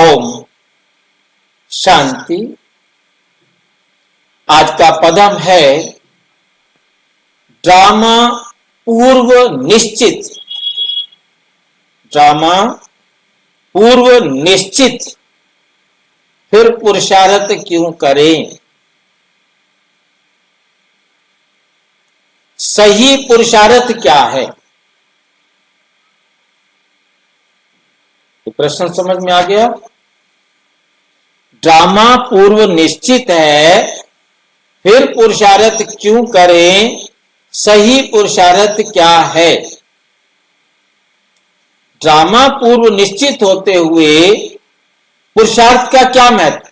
ओम शांति। आज का पदम है ड्रामा पूर्व निश्चित। ड्रामा पूर्व निश्चित, फिर पुरुषार्थ क्यों करें। सही पुरुषार्थ क्या है, प्रश्न समझ में आ गया। ड्रामा पूर्व निश्चित है, फिर पुरुषार्थ क्यों करें। सही पुरुषार्थ क्या है। ड्रामा पूर्व निश्चित होते हुए पुरुषार्थ का क्या महत्व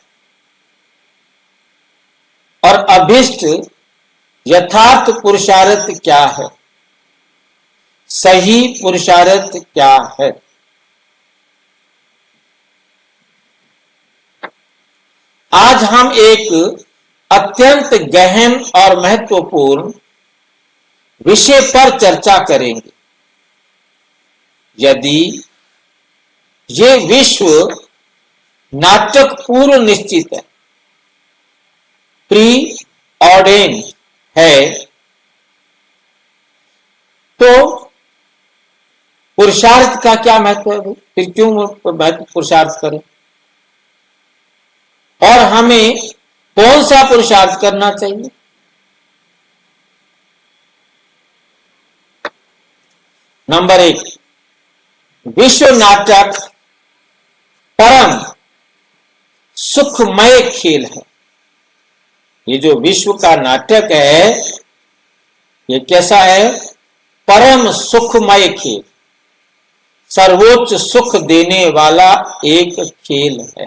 और अभिष्ट यथार्थ पुरुषार्थ क्या है। सही पुरुषार्थ क्या है। आज हम एक अत्यंत गहन और महत्वपूर्ण विषय पर चर्चा करेंगे। यदि ये विश्व नाटक पूर्व निश्चित है, प्री ऑर्डेन है, तो पुरुषार्थ का क्या महत्व है। फिर क्यों पुरुषार्थ करें और हमें कौन सा पुरुषार्थ करना चाहिए। नंबर 1, विश्व नाटक परम सुखमय खेल है। ये जो विश्व का नाटक है, ये कैसा है। परम सुखमय खेल, सर्वोच्च सुख देने वाला एक खेल है।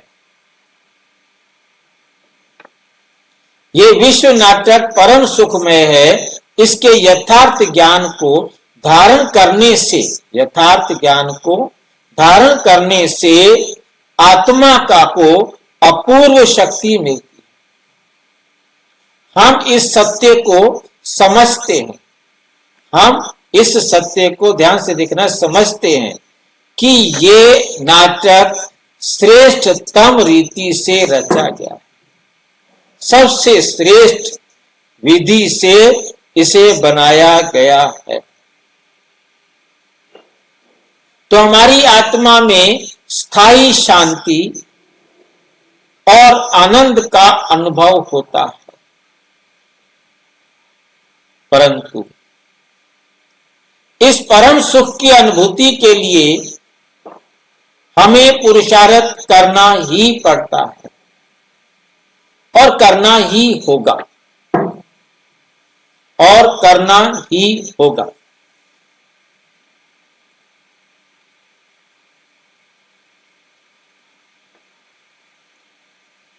ये विश्व नाटक परम सुखमय है। इसके यथार्थ ज्ञान को धारण करने से, यथार्थ ज्ञान को धारण करने से आत्मा का को अपूर्व शक्ति मिलती है। हम इस सत्य को समझते हैं। हम इस सत्य को ध्यान से देखना समझते हैं कि ये नाटक श्रेष्ठतम रीति से रचा गया, सबसे श्रेष्ठ विधि से इसे बनाया गया है। तो हमारी आत्मा में स्थायी शांति और आनंद का अनुभव होता है। परंतु इस परम सुख की अनुभूति के लिए हमें पुरुषार्थ करना ही पड़ता है और करना ही होगा, और करना ही होगा।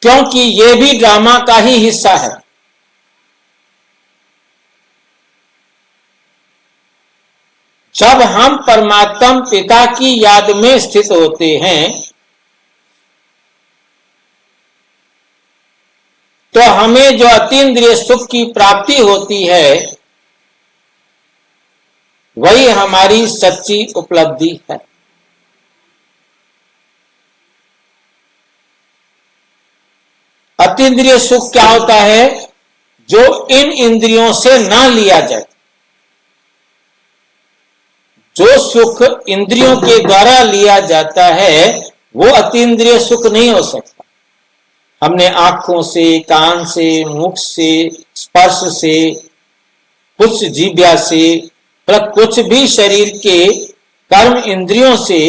क्योंकि यह भी ड्रामा का ही हिस्सा है। जब हम परमात्मा पिता की याद में स्थित होते हैं, तो हमें जो अतीन्द्रिय सुख की प्राप्ति होती है, वही हमारी सच्ची उपलब्धि है। अतीन्द्रिय सुख क्या होता है, जो इन इंद्रियों से ना लिया जाए। जो सुख इंद्रियों के द्वारा लिया जाता है, वो अतीन्द्रिय सुख नहीं हो सकता। हमने आंखों से, कान से, मुख से, स्पर्श से, कुछ जीभ्या से, कुछ भी शरीर के कर्म इंद्रियों से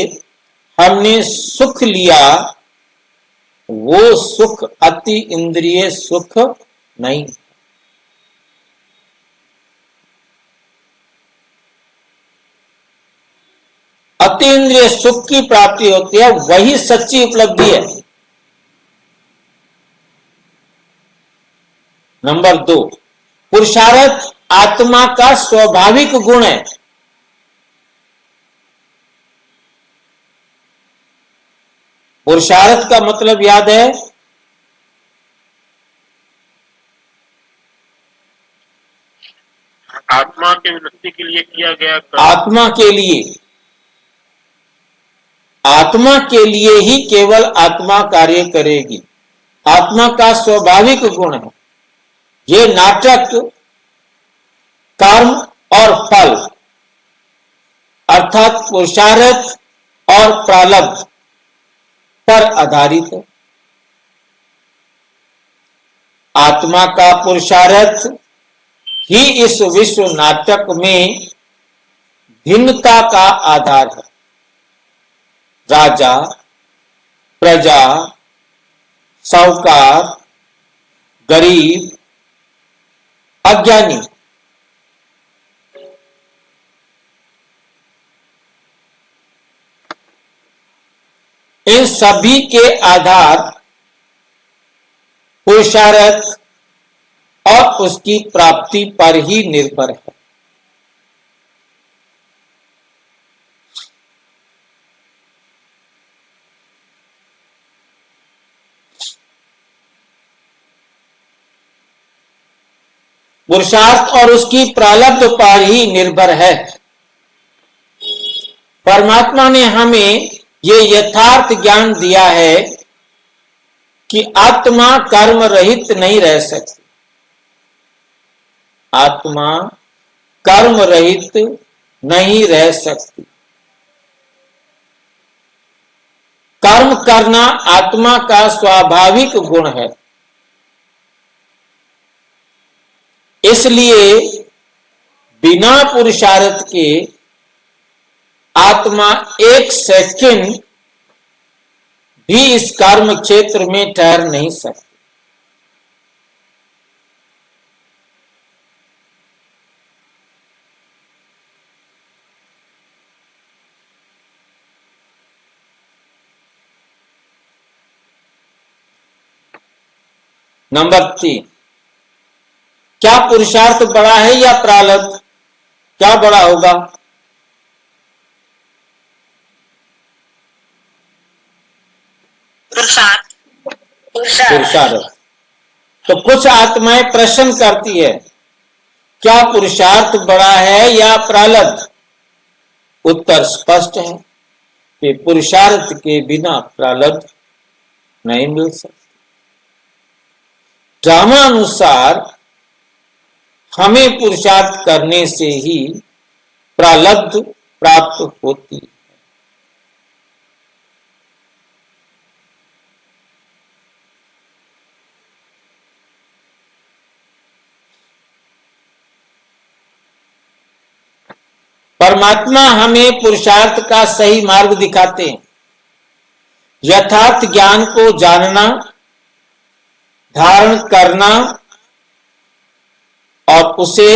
हमने सुख लिया, वो सुख अति इंद्रिय सुख नहीं। अतीन्द्रिय सुख की प्राप्ति होती है, वही सच्ची उपलब्धि है। नंबर 2, पुरुषार्थ आत्मा का स्वाभाविक गुण है। पुरुषार्थ का मतलब याद है, आत्मा के उन्नति के लिए किया गया कर्म। आत्मा के लिए आत्मा के लिए ही केवल आत्मा कार्य करेगी। आत्मा का स्वाभाविक गुण है। ये नाटक कर्म और फल अर्थात पुरुषार्थ और प्रारब्ध पर आधारित है। आत्मा का पुरुषार्थ ही इस विश्व नाटक में भिन्नता का आधार है। राजा, प्रजा, साहूकार, गरीब, अज्ञानी, इन सभी के आधार पुरुषार्थ और उसकी प्राप्ति पर ही निर्भर है। पुरुषार्थ और उसकी प्रारब्ध पर ही निर्भर है। परमात्मा ने हमें ये यथार्थ ज्ञान दिया है कि आत्मा कर्म रहित नहीं रह सकती। आत्मा कर्म रहित नहीं रह सकती। कर्म करना आत्मा का स्वाभाविक गुण है। इसलिए बिना पुरुषार्थ के आत्मा एक सेकंड भी इस कर्म क्षेत्र में ठहर नहीं सकती। नंबर 3, क्या पुरुषार्थ बड़ा है या प्रारब्ध? क्या बड़ा होगा? पुरुषार्थ। तो कुछ आत्माएं प्रश्न करती है, क्या पुरुषार्थ बड़ा है या प्रारब्ध? उत्तर स्पष्ट है कि पुरुषार्थ के बिना प्रारब्ध नहीं मिल सकता। ड्रामानुसार हमें पुरुषार्थ करने से ही प्रारब्ध प्राप्त होती है। परमात्मा हमें पुरुषार्थ का सही मार्ग दिखाते हैं। यथार्थ ज्ञान को जानना, धारण करना और उसे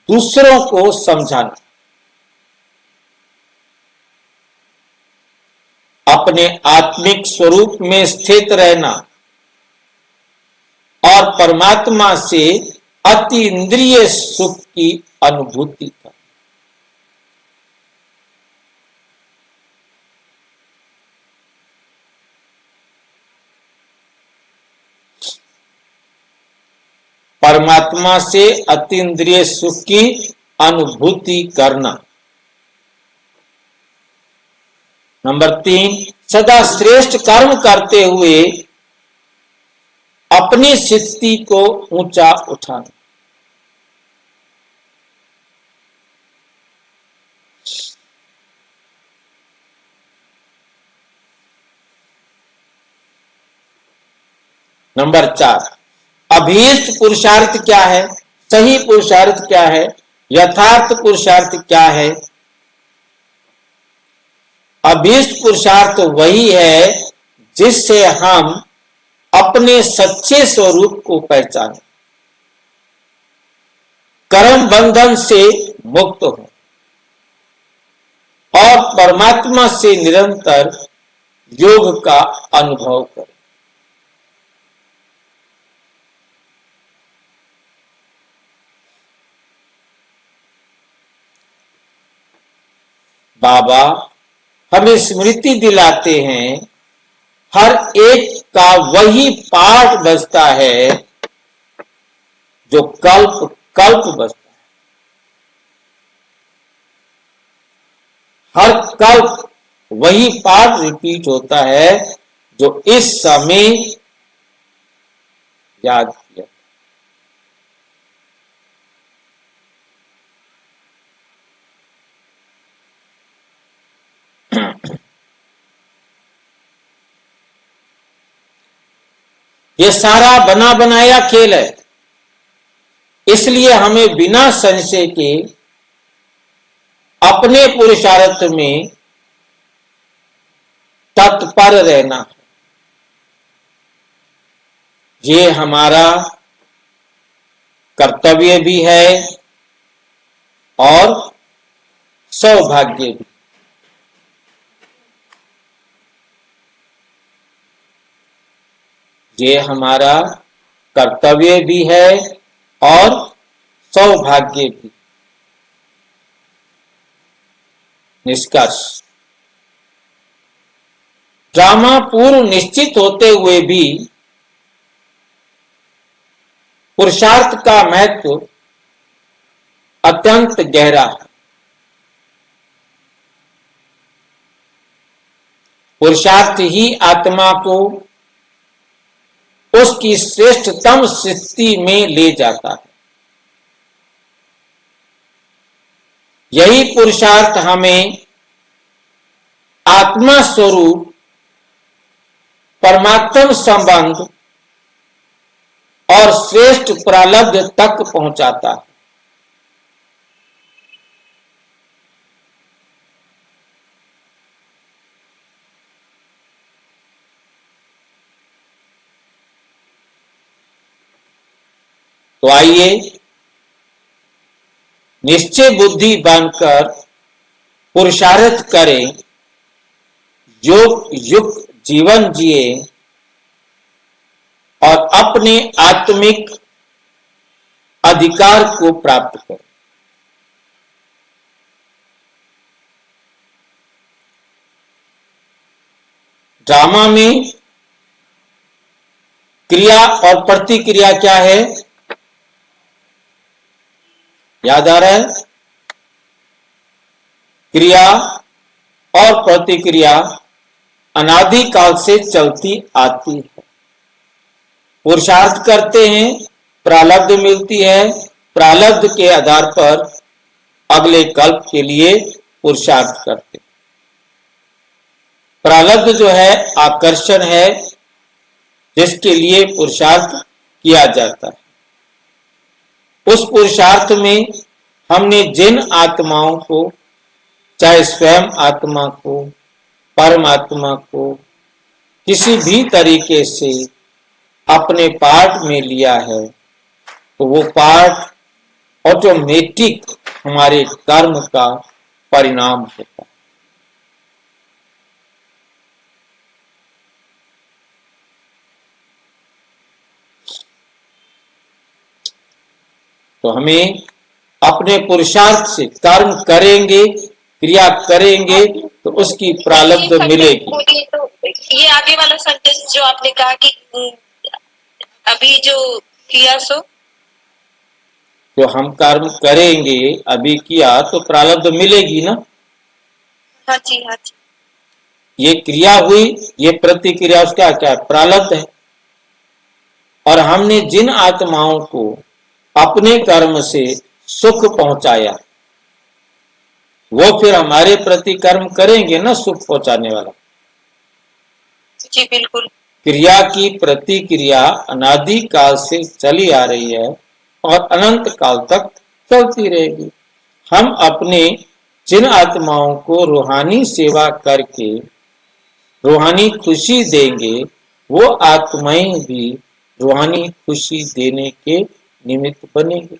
दूसरों को समझाना, अपने आत्मिक स्वरूप में स्थित रहना और परमात्मा से अति इंद्रिय सुख की अनुभूति का। परमात्मा से अतीन्द्रिय सुख की अनुभूति करना। नंबर 3, सदा श्रेष्ठ कर्म करते हुए अपनी स्थिति को ऊंचा उठाना। नंबर 4, अभीष्ट पुरुषार्थ क्या है? सही पुरुषार्थ क्या है? यथार्थ पुरुषार्थ क्या है? अभीष्ट पुरुषार्थ वही है जिससे हम अपने सच्चे स्वरूप को पहचानें, कर्म बंधन से मुक्त हो और परमात्मा से निरंतर योग का अनुभव करें। बाबा हमें स्मृति दिलाते हैं, हर एक का वही पाठ बजता है जो कल्प कल्प बजता है। हर कल्प वही पाठ रिपीट होता है जो इस समय याद किया। ये सारा बना बनाया खेल है, इसलिए हमें बिना संशय के अपने पुरुषार्थ में तत्पर रहना। ये हमारा कर्तव्य भी है और सौभाग्य भी। ये हमारा कर्तव्य भी है और सौभाग्य भी। निष्कर्ष, ड्रामा पूर्व निश्चित होते हुए भी पुरुषार्थ का महत्व अत्यंत गहरा है। पुरुषार्थ ही आत्मा को उसकी श्रेष्ठतम स्थिति में ले जाता है। यही पुरुषार्थ हमें आत्मा स्वरूप परमात्म संबंध और श्रेष्ठ प्रारब्ध तक पहुंचाता है। तो आइए निश्चय बुद्धि बनकर पुरुषार्थ करें, योग युक्त जीवन जिए और अपने आत्मिक अधिकार को प्राप्त करें। ड्रामा में क्रिया और प्रतिक्रिया क्या है, याद आ रहा है? क्रिया और प्रतिक्रिया अनादि काल से चलती आती है। पुरुषार्थ करते हैं, प्रारब्ध मिलती है, प्रारब्ध के आधार पर अगले कल्प के लिए पुरुषार्थ करते हैं। प्रारब्ध जो है आकर्षण है, जिसके लिए पुरुषार्थ किया जाता है। उस पुरुषार्थ में हमने जिन आत्माओं को, चाहे स्वयं आत्मा को, परमात्मा को किसी भी तरीके से अपने पार्ट में लिया है, तो वो पार्ट ऑटोमेटिक हमारे कर्म का परिणाम होता है। तो हमें अपने पुरुषार्थ से कर्म करेंगे, क्रिया करेंगे, तो उसकी प्रारब्ध मिलेगी। तो ये आगे वाला सेंटेंस जो आपने कहा कि अभी जो किया सो, जो हम कर्म करेंगे अभी किया तो प्रारब्ध मिलेगी ना। हाँ जी, हाँ जी। ये क्रिया हुई, ये प्रतिक्रिया, उसका क्या प्रारब्ध है। और हमने जिन आत्माओं को अपने कर्म से सुख पहुंचाया, वो फिर हमारे प्रति कर्म करेंगे ना सुख पहुंचाने वाला। जी बिल्कुल। क्रिया की प्रतिक्रिया अनादि काल से चली आ रही है और अनंत काल तक चलती रहेगी। हम अपने जिन आत्माओं को रूहानी सेवा करके रूहानी खुशी देंगे, वो आत्माएं भी रूहानी खुशी देने के निमित्त बनेगी।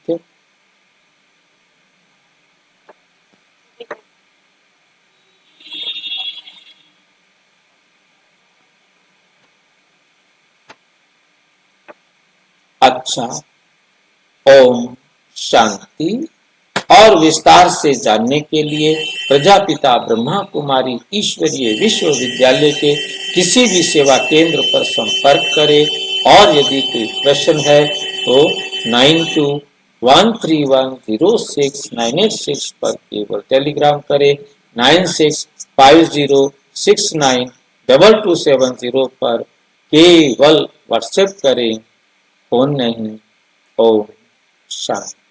ठीक है। अच्छा, ओम शांति। और विस्तार से जानने के लिए प्रजापिता ब्रह्मा कुमारी ईश्वरीय विश्वविद्यालय के किसी भी सेवा केंद्र पर संपर्क करें। और यदि कोई प्रश्न है तो 92 13106986 पर केवल टेलीग्राम करें। 9650692270 पर केवल व्हाट्सएप करें, फोन नहीं। ओम शांति।